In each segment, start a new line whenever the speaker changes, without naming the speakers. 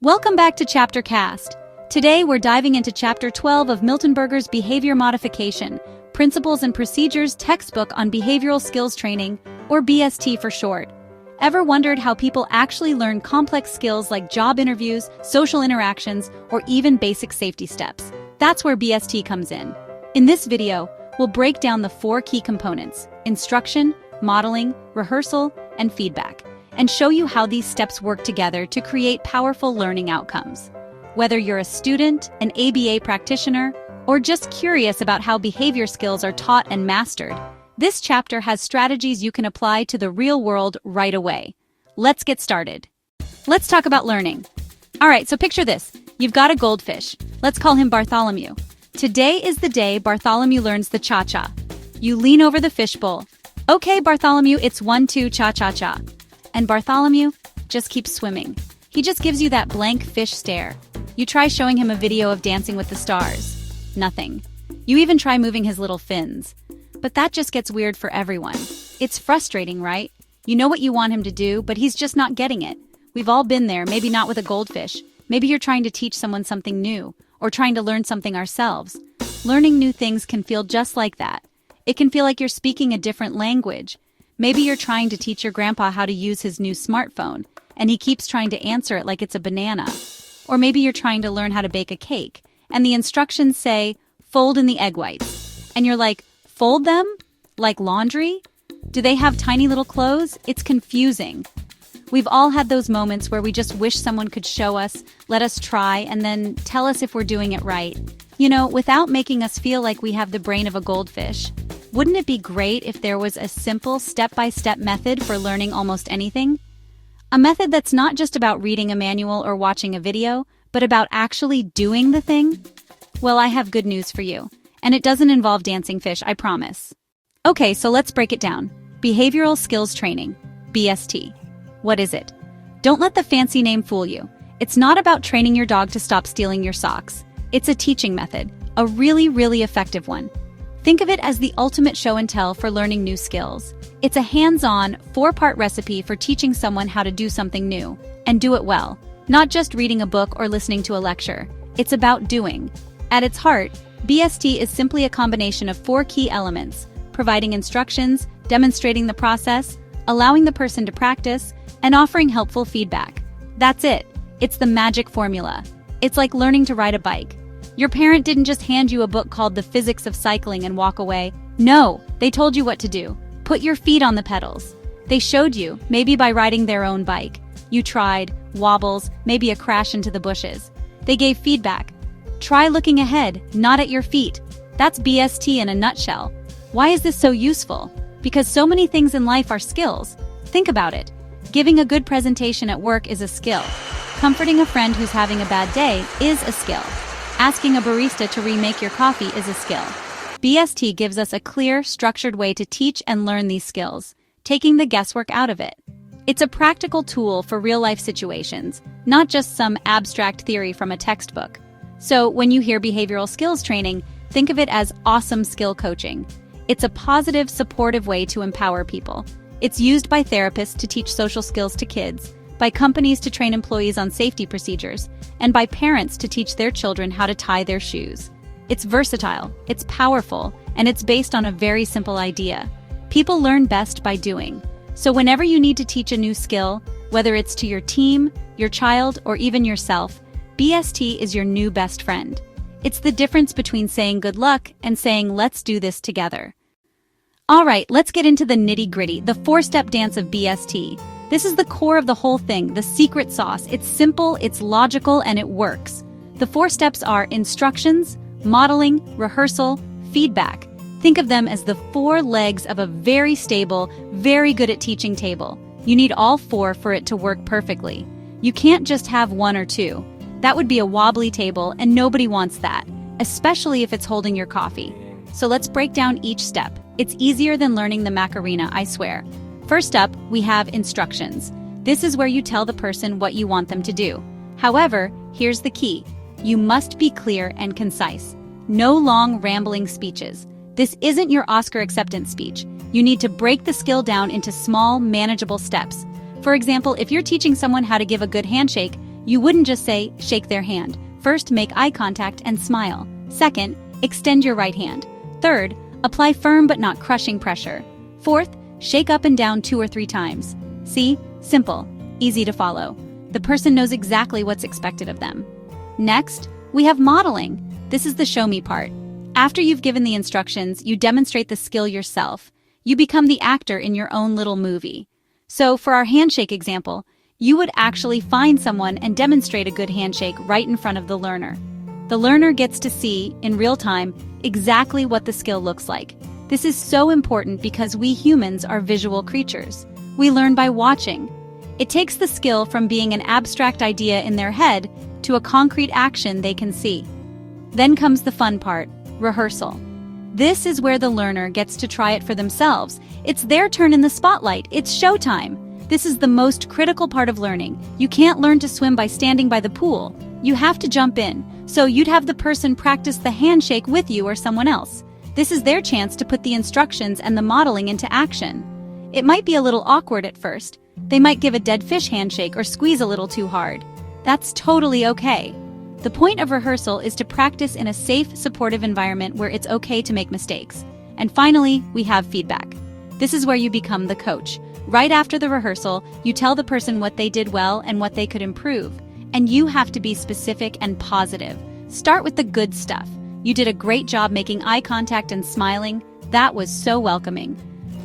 Welcome back to ChapterCast. Today we're diving into Chapter 12 of Miltenberger's Behavior Modification, Principles and Procedures textbook on behavioral skills training, or BST for short. Ever wondered how people actually learn complex skills like job interviews, social interactions, or even basic safety steps? That's where BST comes in. In this video, we'll break down the 4 key components: instruction, modeling, rehearsal, and feedback, and show you how these steps work together to create powerful learning outcomes. Whether you're a student, an ABA practitioner, or just curious about how behavior skills are taught and mastered, this chapter has strategies you can apply to the real world right away. Let's get started. Let's talk about learning. All right, so picture this. You've got a goldfish. Let's call him Bartholomew. Today is the day Bartholomew learns the cha-cha. You lean over the fishbowl. Okay, Bartholomew, it's 1, 2, cha-cha-cha. And Bartholomew just keeps swimming. He just gives you that blank fish stare. You try showing him a video of Dancing with the Stars. Nothing. You even try moving his little fins. But that just gets weird for everyone. It's frustrating, right? You know what you want him to do, but he's just not getting it. We've all been there, maybe not with a goldfish. Maybe you're trying to teach someone something new, or trying to learn something ourselves. Learning new things can feel just like that. It can feel like you're speaking a different language. Maybe you're trying to teach your grandpa how to use his new smartphone, and he keeps trying to answer it like it's a banana. Or maybe you're trying to learn how to bake a cake, and the instructions say, fold in the egg whites. And you're like, fold them? Like laundry? Do they have tiny little clothes? It's confusing. We've all had those moments where we just wish someone could show us, let us try, and then tell us if we're doing it right. You know, without making us feel like we have the brain of a goldfish. Wouldn't it be great if there was a simple step-by-step method for learning almost anything? A method that's not just about reading a manual or watching a video, but about actually doing the thing? Well, I have good news for you. And it doesn't involve dancing fish, I promise. Okay, so let's break it down. Behavioral Skills Training, BST. What is it? Don't let the fancy name fool you. It's not about training your dog to stop stealing your socks. It's a teaching method, a really, really effective one. Think of it as the ultimate show and tell for learning new skills. It's a hands-on, 4-part recipe for teaching someone how to do something new, and do it well. Not just reading a book or listening to a lecture. It's about doing. At its heart, BST is simply a combination of 4 key elements: providing instructions, demonstrating the process, allowing the person to practice, and offering helpful feedback. That's it. It's the magic formula. It's like learning to ride a bike. Your parent didn't just hand you a book called The Physics of Cycling and walk away. No, they told you what to do. Put your feet on the pedals. They showed you, maybe by riding their own bike. You tried, wobbles, maybe a crash into the bushes. They gave feedback. Try looking ahead, not at your feet. That's BST in a nutshell. Why is this so useful? Because so many things in life are skills. Think about it. Giving a good presentation at work is a skill. Comforting a friend who's having a bad day is a skill. Asking a barista to remake your coffee is a skill. BST gives us a clear, structured way to teach and learn these skills, taking the guesswork out of it. It's a practical tool for real-life situations, not just some abstract theory from a textbook. So when you hear behavioral skills training, think of it as awesome skill coaching. It's a positive, supportive way to empower people. It's used by therapists to teach social skills to kids, by companies to train employees on safety procedures, and by parents to teach their children how to tie their shoes. It's versatile, it's powerful, and it's based on a very simple idea. People learn best by doing. So whenever you need to teach a new skill, whether it's to your team, your child, or even yourself, BST is your new best friend. It's the difference between saying good luck and saying let's do this together. All right, let's get into the nitty-gritty, the 4-step dance of BST. This is the core of the whole thing, the secret sauce. It's simple, it's logical, and it works. The 4 steps are instructions, modeling, rehearsal, feedback. Think of them as the 4 legs of a very stable, very good at teaching table. You need all 4 for it to work perfectly. You can't just have 1 or 2. That would be a wobbly table, and nobody wants that, especially if it's holding your coffee. So let's break down each step. It's easier than learning the Macarena, I swear. First up, we have instructions. This is where you tell the person what you want them to do. However, here's the key. You must be clear and concise. No long, rambling speeches. This isn't your Oscar acceptance speech. You need to break the skill down into small, manageable steps. For example, if you're teaching someone how to give a good handshake, You wouldn't just say, shake their hand. First, make eye contact and smile. Second, extend your right hand. Third, apply firm but not crushing pressure. Fourth, shake up and down 2 or 3 times. See? Simple, easy to follow. The person knows exactly what's expected of them. Next, we have modeling. This is the show me part. After you've given the instructions, you demonstrate the skill yourself. You become the actor in your own little movie. So for our handshake example, you would actually find someone and demonstrate a good handshake right in front of the learner. The learner gets to see, in real time, exactly what the skill looks like. This is so important because we humans are visual creatures. We learn by watching. It takes the skill from being an abstract idea in their head to a concrete action they can see. Then comes the fun part, rehearsal. This is where the learner gets to try it for themselves. It's their turn in the spotlight. It's showtime. This is the most critical part of learning. You can't learn to swim by standing by the pool. You have to jump in. So you'd have the person practice the handshake with you or someone else. This is their chance to put the instructions and the modeling into action. It might be a little awkward at first. They might give a dead fish handshake or squeeze a little too hard. That's totally okay. The point of rehearsal is to practice in a safe, supportive environment where it's okay to make mistakes. And finally, we have feedback. This is where you become the coach. Right after the rehearsal, you tell the person what they did well and what they could improve. And you have to be specific and positive. Start with the good stuff. You did a great job making eye contact and smiling. That was so welcoming.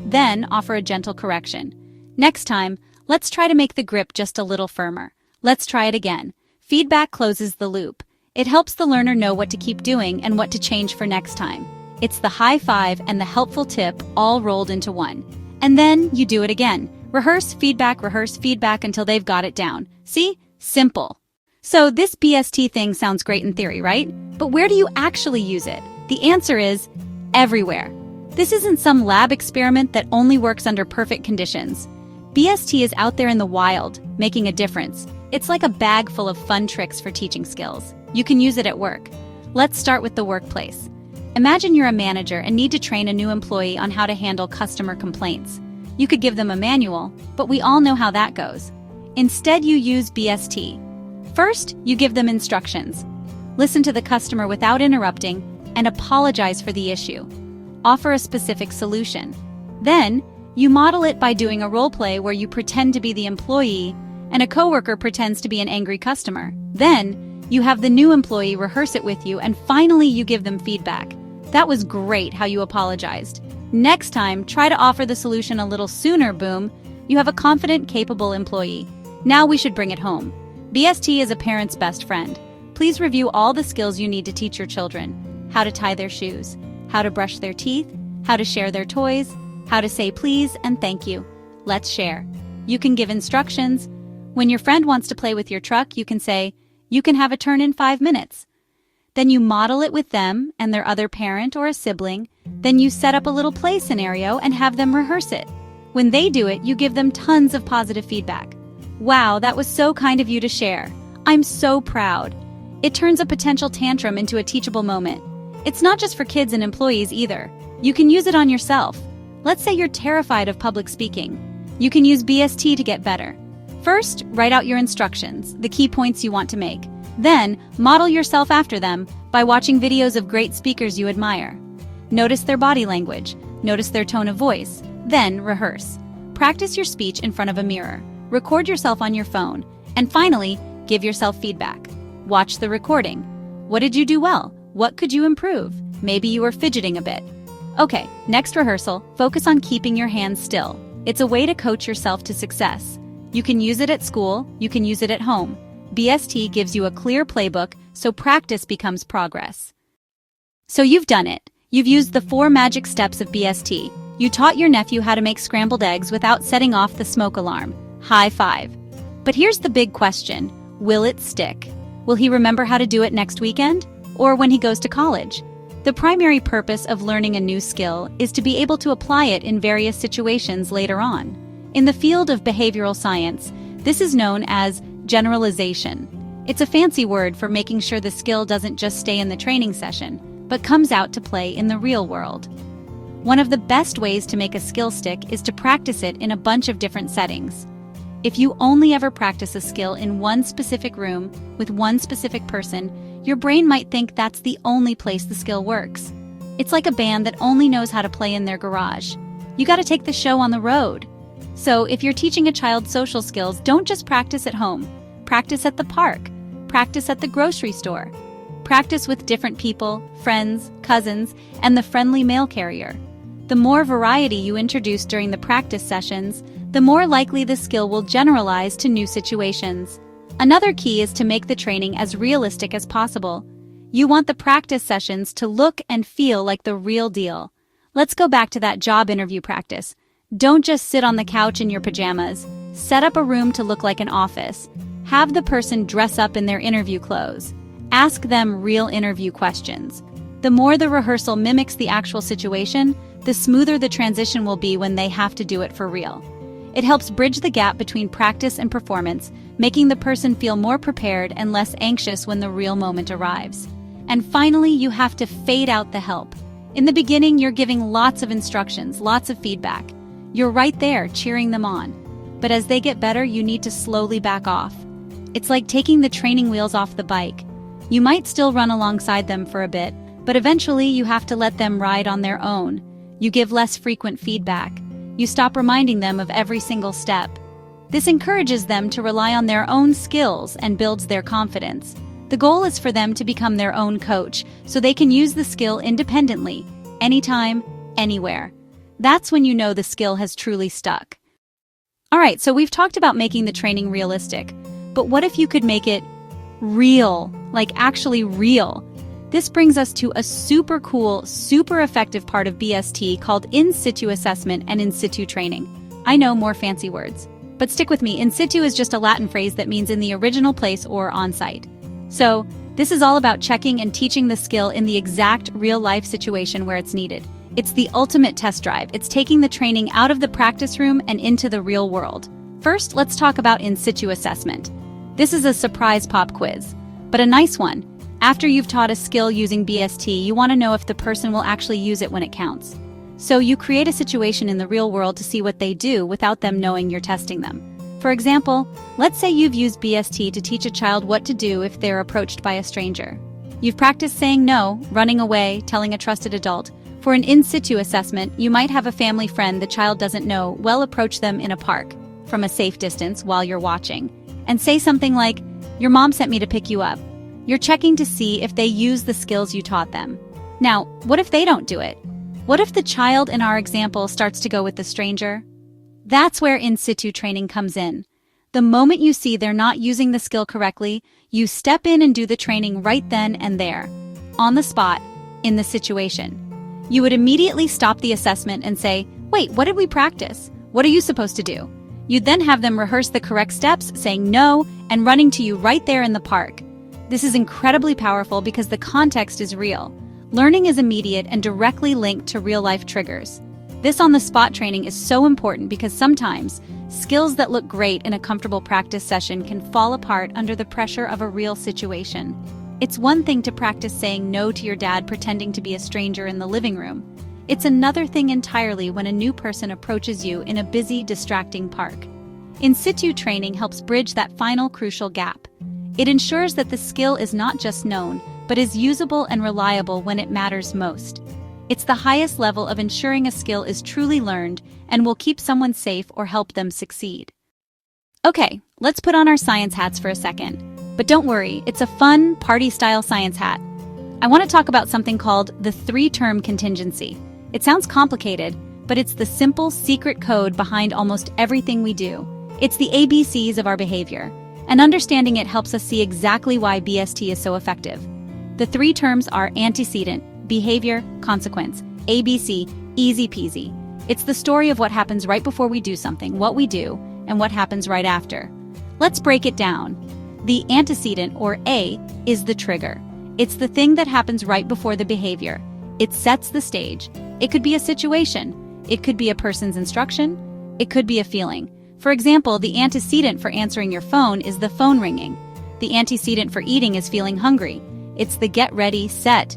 Then offer a gentle correction. Next time, let's try to make the grip just a little firmer. Let's try it again. Feedback closes the loop. It helps the learner know what to keep doing and what to change for next time. It's the high five and the helpful tip all rolled into one. And then you do it again. Rehearse feedback until they've got it down. See? Simple. So this BST thing sounds great in theory, right? But where do you actually use it? The answer is everywhere. This isn't some lab experiment that only works under perfect conditions. BST is out there in the wild, making a difference. It's like a bag full of fun tricks for teaching skills. You can use it at work. Let's start with the workplace. Imagine you're a manager and need to train a new employee on how to handle customer complaints. You could give them a manual, but we all know how that goes. Instead, you use BST. First, you give them instructions. Listen to the customer without interrupting and apologize for the issue. Offer a specific solution. Then, you model it by doing a role play where you pretend to be the employee and a coworker pretends to be an angry customer. Then, you have the new employee rehearse it with you and finally you give them feedback. That was great how you apologized. Next time, try to offer the solution a little sooner, boom. You have a confident, capable employee. Now we should bring it home. BST is a parent's best friend. Please review all the skills you need to teach your children. How to tie their shoes, how to brush their teeth, how to share their toys, how to say please and thank you. Let's share. You can give instructions. When your friend wants to play with your truck, you can say, "You can have a turn in 5 minutes." Then you model it with them and their other parent or a sibling. Then you set up a little play scenario and have them rehearse it. When they do it, you give them tons of positive feedback. Wow, that was so kind of you to share. I'm so proud. It turns a potential tantrum into a teachable moment. It's not just for kids and employees either. You can use it on yourself. Let's say you're terrified of public speaking. You can use BST to get better. First, write out your instructions, the key points you want to make. Then, model yourself after them by watching videos of great speakers you admire. Notice their body language, notice their tone of voice, then rehearse. Practice your speech in front of a mirror. Record yourself on your phone, and finally, give yourself feedback. Watch the recording. What did you do well? What could you improve? Maybe you were fidgeting a bit. Okay, next rehearsal, focus on keeping your hands still. It's a way to coach yourself to success. You can use it at school, you can use it at home. BST gives you a clear playbook, so practice becomes progress. So you've done it. You've used the 4 magic steps of BST. You taught your nephew how to make scrambled eggs without setting off the smoke alarm. High five. But here's the big question. Will it stick? Will he remember how to do it next weekend? Or when he goes to college? The primary purpose of learning a new skill is to be able to apply it in various situations later on. In the field of behavioral science, this is known as generalization. It's a fancy word for making sure the skill doesn't just stay in the training session, but comes out to play in the real world. One of the best ways to make a skill stick is to practice it in a bunch of different settings. If you only ever practice a skill in one specific room with one specific person, your brain might think that's the only place the skill works. It's like a band that only knows how to play in their garage. You gotta take the show on the road. So if you're teaching a child social skills, don't just practice at home. Practice at the park. Practice at the grocery store. Practice with different people, friends, cousins, and the friendly mail carrier. The more variety you introduce during the practice sessions, the more likely the skill will generalize to new situations. Another key is to make the training as realistic as possible. You want the practice sessions to look and feel like the real deal. Let's go back to that job interview practice. Don't just sit on the couch in your pajamas. Set up a room to look like an office. Have the person dress up in their interview clothes. Ask them real interview questions. The more the rehearsal mimics the actual situation, the smoother the transition will be when they have to do it for real. It helps bridge the gap between practice and performance, making the person feel more prepared and less anxious when the real moment arrives. And finally, you have to fade out the help. In the beginning, you're giving lots of instructions, lots of feedback. You're right there, cheering them on. But as they get better, you need to slowly back off. It's like taking the training wheels off the bike. You might still run alongside them for a bit, but eventually you have to let them ride on their own. You give less frequent feedback. You stop reminding them of every single step. This encourages them to rely on their own skills and builds their confidence. The goal is for them to become their own coach, so they can use the skill independently, anytime, anywhere. That's when you know the skill has truly stuck. Alright, so we've talked about making the training realistic, but what if you could make it real, like actually real? This brings us to a super cool, super effective part of BST called in situ assessment and in situ training. I know, more fancy words. But stick with me, in situ is just a Latin phrase that means in the original place or on site. So, this is all about checking and teaching the skill in the exact real-life situation where it's needed. It's the ultimate test drive. It's taking the training out of the practice room and into the real world. First, let's talk about in situ assessment. This is a surprise pop quiz, but a nice one. After you've taught a skill using BST, you want to know if the person will actually use it when it counts. So you create a situation in the real world to see what they do without them knowing you're testing them. For example, let's say you've used BST to teach a child what to do if they're approached by a stranger. You've practiced saying no, running away, telling a trusted adult. For an in situ assessment, you might have a family friend the child doesn't know well approach them in a park, from a safe distance while you're watching, and say something like, "Your mom sent me to pick you up." You're checking to see if they use the skills you taught them. Now, what if they don't do it? What if the child in our example starts to go with the stranger? That's where in situ training comes in. The moment you see they're not using the skill correctly, you step in and do the training right then and there, on the spot, in the situation. You would immediately stop the assessment and say, "Wait, what did we practice? What are you supposed to do?" You'd then have them rehearse the correct steps, saying no, and running to you right there in the park. This is incredibly powerful because the context is real. Learning is immediate and directly linked to real-life triggers. This on-the-spot training is so important because sometimes skills that look great in a comfortable practice session can fall apart under the pressure of a real situation. It's one thing to practice saying no to your dad pretending to be a stranger in the living room. It's another thing entirely when a new person approaches you in a busy, distracting park. In situ training helps bridge that final crucial gap. It ensures that the skill is not just known, but is usable and reliable when it matters most. It's the highest level of ensuring a skill is truly learned and will keep someone safe or help them succeed. Okay, let's put on our science hats for a second. But don't worry, it's a fun, party-style science hat. I want to talk about something called the three-term contingency. It sounds complicated, but it's the simple, secret code behind almost everything we do. It's the ABCs of our behavior, and understanding it helps us see exactly why BST is so effective. The three terms are antecedent, behavior, consequence. ABC, easy peasy. It's the story of what happens right before we do something, what we do, and what happens right after. Let's break it down. The antecedent, or A, is the trigger. It's the thing that happens right before the behavior. It sets the stage. It could be a situation. It could be a person's instruction. It could be a feeling. For example, the antecedent for answering your phone is the phone ringing. The antecedent for eating is feeling hungry. It's the get ready, set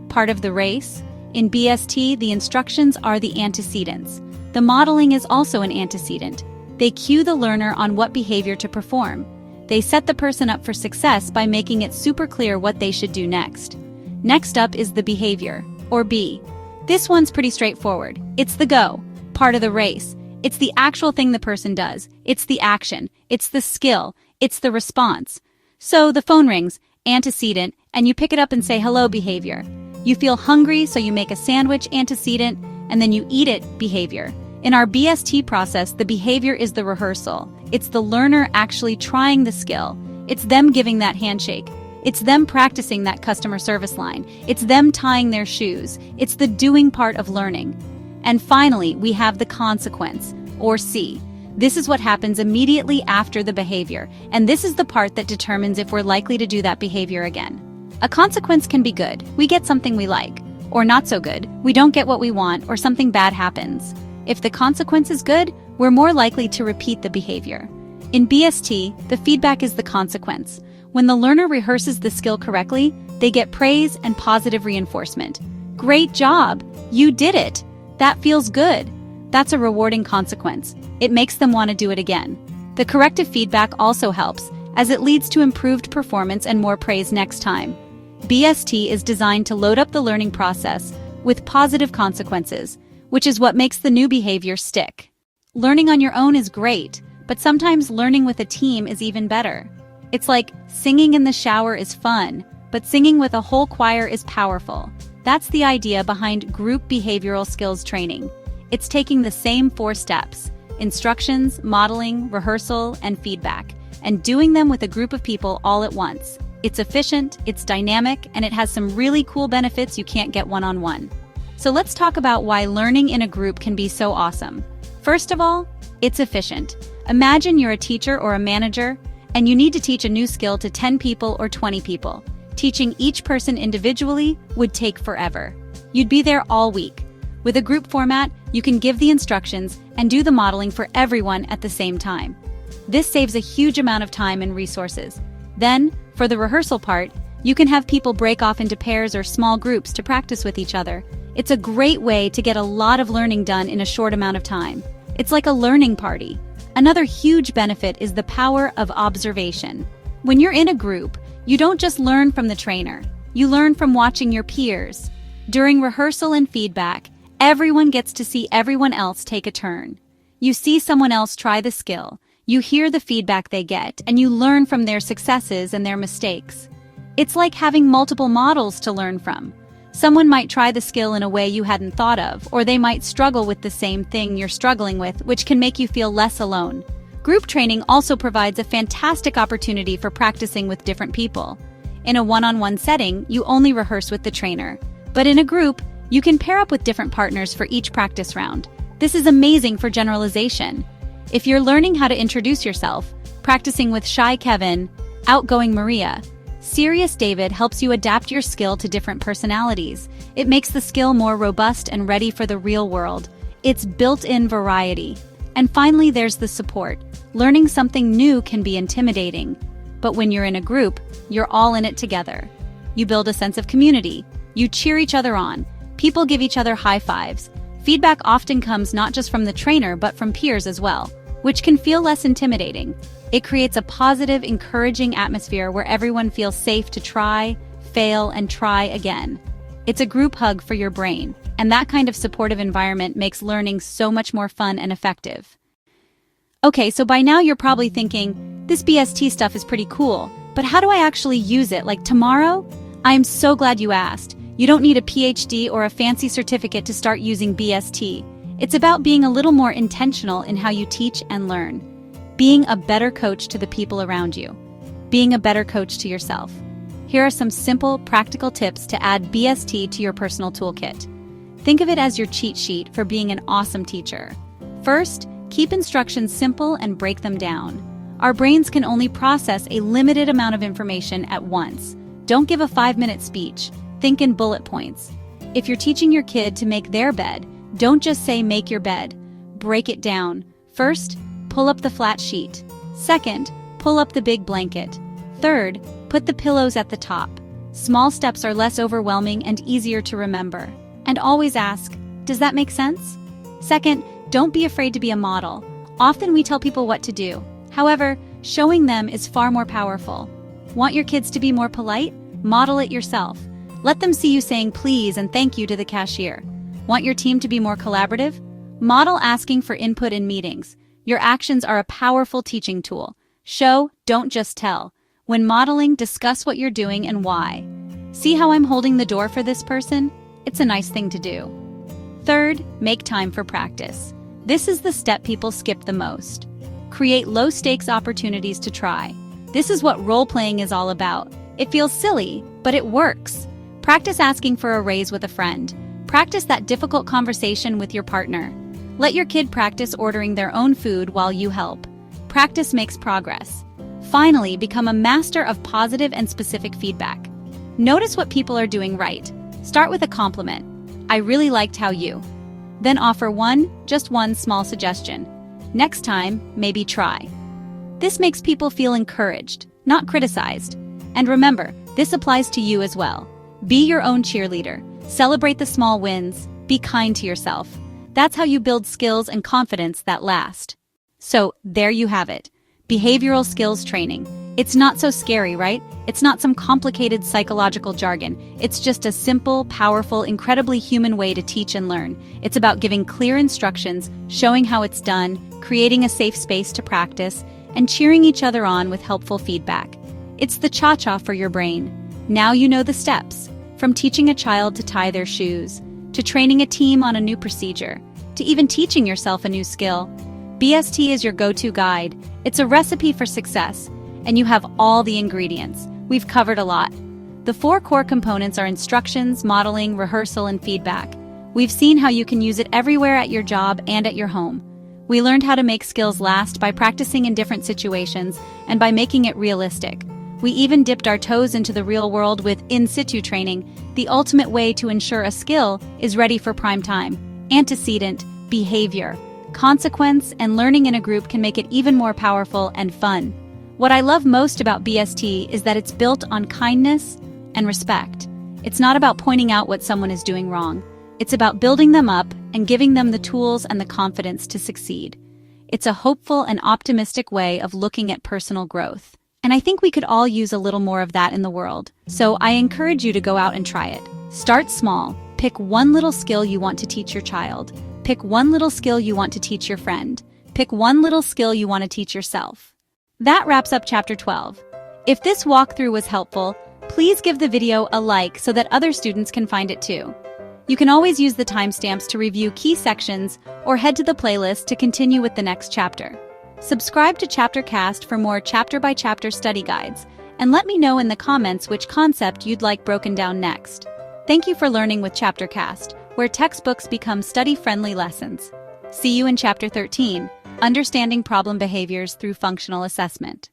part of the race. In BST, the instructions are the antecedents. The modeling is also an antecedent. They cue the learner on what behavior to perform. They set the person up for success by making it super clear what they should do next. Next up is the behavior, or B. This one's pretty straightforward. It's the go, part of the race. It's the actual thing the person does. It's the action. It's the skill. It's the response. So the phone rings, antecedent, and you pick it up and say hello, behavior. You feel hungry, so you make a sandwich, antecedent, and then you eat it, behavior. In our BST process, the behavior is the rehearsal. It's the learner actually trying the skill. It's them giving that handshake. It's them practicing that customer service line. It's them tying their shoes. It's the doing part of learning. And finally, we have the consequence, or C. This is what happens immediately after the behavior, and this is the part that determines if we're likely to do that behavior again. A consequence can be good. We get something we like. Or not so good. We don't get what we want, or something bad happens. If the consequence is good, we're more likely to repeat the behavior. In BST, the feedback is the consequence. When the learner rehearses the skill correctly, they get praise and positive reinforcement. Great job! You did it! That feels good. That's a rewarding consequence. It makes them want to do it again. The corrective feedback also helps, as it leads to improved performance and more praise next time. BST is designed to load up the learning process with positive consequences, which is what makes the new behavior stick. Learning on your own is great, but sometimes learning with a team is even better. It's like singing in the shower is fun, but singing with a whole choir is powerful. That's the idea behind group behavioral skills training. It's taking the same 4 steps: instructions, modeling, rehearsal, and feedback, and doing them with a group of people all at once. It's efficient, it's dynamic, and it has some really cool benefits you can't get one-on-one. So let's talk about why learning in a group can be so awesome. First of all, it's efficient. Imagine you're a teacher or a manager, and you need to teach a new skill to 10 people or 20 people. Teaching each person individually would take forever. You'd be there all week. With a group format, you can give the instructions and do the modeling for everyone at the same time. This saves a huge amount of time and resources. Then, for the rehearsal part, you can have people break off into pairs or small groups to practice with each other. It's a great way to get a lot of learning done in a short amount of time. It's like a learning party. Another huge benefit is the power of observation. When you're in a group, you don't just learn from the trainer. You learn from watching your peers. During rehearsal and feedback, everyone gets to see everyone else take a turn. You see someone else try the skill. You hear the feedback they get, and you learn from their successes and their mistakes. It's like having multiple models to learn from. Someone might try the skill in a way you hadn't thought of, or they might struggle with the same thing you're struggling with, which can make you feel less alone. Group training also provides a fantastic opportunity for practicing with different people. In a one-on-one setting, you only rehearse with the trainer. But in a group, you can pair up with different partners for each practice round. This is amazing for generalization. If you're learning how to introduce yourself, practicing with shy Kevin, outgoing Maria, serious David helps you adapt your skill to different personalities. It makes the skill more robust and ready for the real world. It's built-in variety. And finally, there's the support. Learning something new can be intimidating. But when you're in a group, you're all in it together. You build a sense of community. You cheer each other on. People give each other high fives. Feedback often comes not just from the trainer, but from peers as well, which can feel less intimidating. It creates a positive, encouraging atmosphere where everyone feels safe to try, fail, and try again. It's a group hug for your brain, and that kind of supportive environment makes learning so much more fun and effective. Okay, so by now you're probably thinking, this BST stuff is pretty cool, but how do I actually use it, like tomorrow? I'm so glad you asked. You don't need a PhD or a fancy certificate to start using BST. It's about being a little more intentional in how you teach and learn. Being a better coach to the people around you. Being a better coach to yourself. Here are some simple, practical tips to add BST to your personal toolkit. Think of it as your cheat sheet for being an awesome teacher. First, keep instructions simple and break them down. Our brains can only process a limited amount of information at once. Don't give a 5-minute speech. Think in bullet points. If you're teaching your kid to make their bed, don't just say make your bed. Break it down. First, pull up the flat sheet. Second, pull up the big blanket. Third, put the pillows at the top. Small steps are less overwhelming and easier to remember. And always ask, does that make sense? Second, don't be afraid to be a model. Often we tell people what to do. However, showing them is far more powerful. Want your kids to be more polite? Model it yourself. Let them see you saying please and thank you to the cashier. Want your team to be more collaborative? Model asking for input in meetings. Your actions are a powerful teaching tool. Show, don't just tell. When modeling, discuss what you're doing and why. See how I'm holding the door for this person? It's a nice thing to do. Third, make time for practice. This is the step people skip the most. Create low-stakes opportunities to try. This is what role-playing is all about. It feels silly, but it works. Practice asking for a raise with a friend. Practice that difficult conversation with your partner. Let your kid practice ordering their own food while you help. Practice makes progress. Finally, become a master of positive and specific feedback. Notice what people are doing right. Start with a compliment. I really liked how you. Then offer just one small suggestion. Next time, maybe try. This makes people feel encouraged, not criticized. And remember, this applies to you as well. Be your own cheerleader. Celebrate the small wins. Be kind to yourself. That's how you build skills and confidence that last. So, there you have it. Behavioral skills training. It's not so scary, right? It's not some complicated psychological jargon. It's just a simple, powerful, incredibly human way to teach and learn. It's about giving clear instructions, showing how it's done, creating a safe space to practice, and cheering each other on with helpful feedback. It's the cha-cha for your brain. Now you know the steps, from teaching a child to tie their shoes, to training a team on a new procedure, to even teaching yourself a new skill. BST is your go-to guide. It's a recipe for success, and you have all the ingredients. We've covered a lot. The 4 core components are instructions, modeling, rehearsal, and feedback. We've seen how you can use it everywhere at your job and at your home. We learned how to make skills last by practicing in different situations and by making it realistic. We even dipped our toes into the real world with in-situ training, the ultimate way to ensure a skill is ready for prime time. Antecedent, behavior, consequence, and learning in a group can make it even more powerful and fun. What I love most about BST is that it's built on kindness and respect. It's not about pointing out what someone is doing wrong. It's about building them up and giving them the tools and the confidence to succeed. It's a hopeful and optimistic way of looking at personal growth. And I think we could all use a little more of that in the world. So I encourage you to go out and try it. Start small. Pick one little skill you want to teach your child. Pick one little skill you want to teach your friend. Pick one little skill you want to teach yourself. That wraps up Chapter 12. If this walkthrough was helpful, please give the video a like so that other students can find it too. You can always use the timestamps to review key sections or head to the playlist to continue with the next chapter. Subscribe to ChapterCast for more chapter-by-chapter study guides, and let me know in the comments which concept you'd like broken down next. Thank you for learning with ChapterCast, where textbooks become study-friendly lessons. See you in Chapter 13, Understanding Problem Behaviors Through Functional Assessment.